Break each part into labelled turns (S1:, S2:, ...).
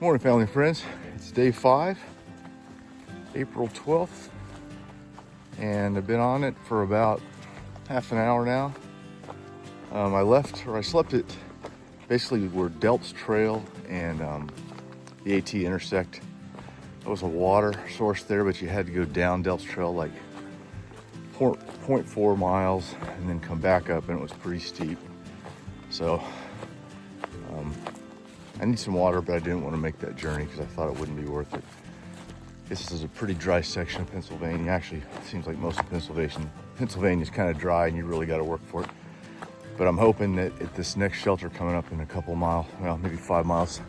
S1: Morning, family and friends. It's day 5, April 12th, and I've been on it for about half an hour now. I slept at basically where Delps Trail and the AT intersect. There was a water source there, but you had to go down Delps Trail like 0.4 miles and then come back up, and it was pretty steep. So I need some water, but I didn't want to make that journey because I thought it wouldn't be worth it. This is a pretty dry section of Pennsylvania. Actually, it seems like most of Pennsylvania is kind of dry, and you really got to work for it. But I'm hoping that at this next shelter coming up in a couple miles, well, maybe 5 miles,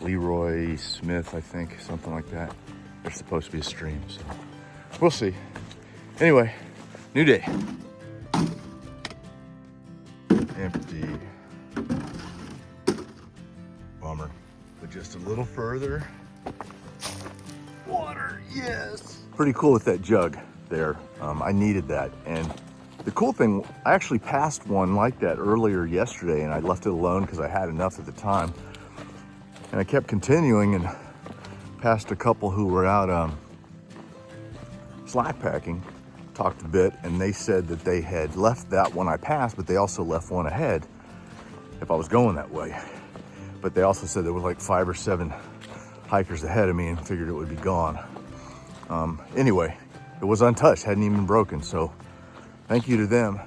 S1: Leroy Smith, I think, something like that. There's supposed to be a stream, so we'll see. Anyway, new day. Empty. Bummer. But just a little further. Water, yes. Pretty cool with that jug there. I needed that. And the cool thing, I actually passed one like that earlier yesterday, and I left it alone because I had enough at the time. And I kept continuing and passed a couple who were out slack packing, talked a bit, and they said that they had left that one I passed, but they also left one ahead if I was going that way. But they also said there was like 5 or 7 hikers ahead of me and figured it would be gone. Anyway, it was untouched, hadn't even been broken, so thank you to them.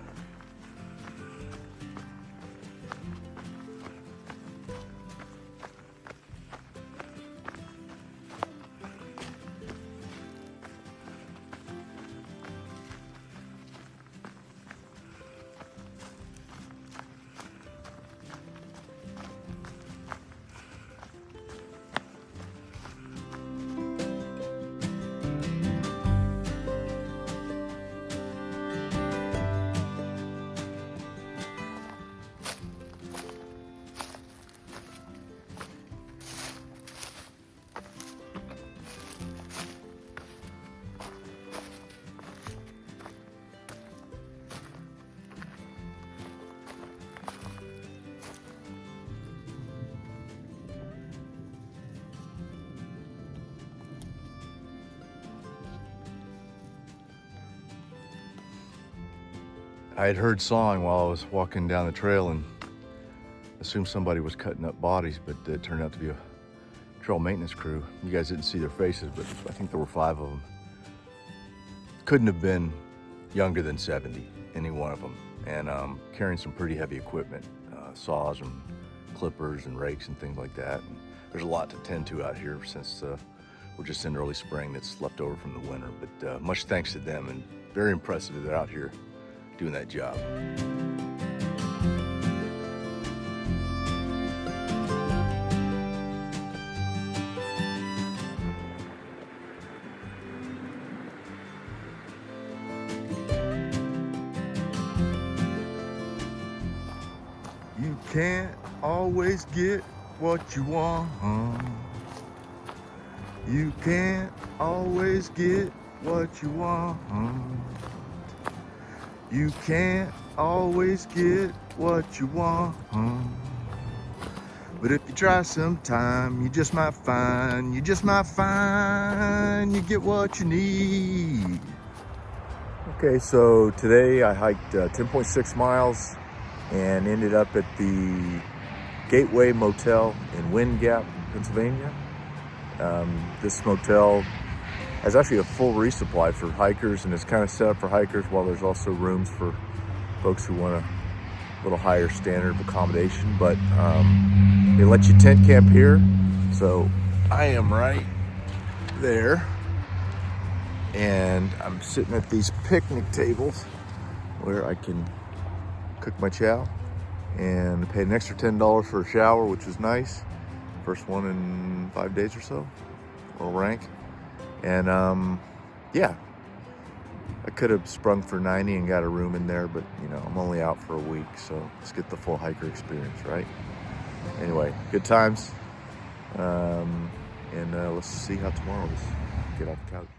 S1: I had heard sawing while I was walking down the trail and assumed somebody was cutting up bodies, but it turned out to be a trail maintenance crew. You guys didn't see their faces, but I think there were 5 of them. Couldn't have been younger than 70, any one of them, and carrying some pretty heavy equipment, saws and clippers and rakes and things like that. And there's a lot to tend to out here since we're just in early spring that's left over from the winter, but much thanks to them, and very impressive that they're out here doing that job. You can't always get what you want. You can't always get what you want. You can't always get what you want. But if you try sometime, you just might find, you get what you need. Okay, so today I hiked 10.6 miles and ended up at the Gateway Motel in Wind Gap, Pennsylvania. This motel has actually a full resupply for hikers, and it's kind of set up for hikers while there's also rooms for folks who want a little higher standard of accommodation. But they let you tent camp here, so I am right there, and I'm sitting at these picnic tables where I can cook my chow, and I paid an extra $10 for a shower, which was nice. First one in 5 days or so, a little rank. And yeah, I could have sprung for 90 and got a room in there, but you know, I'm only out for a week, so let's get the full hiker experience, right? Anyway, good times, and let's see how tomorrow is. Get off the couch.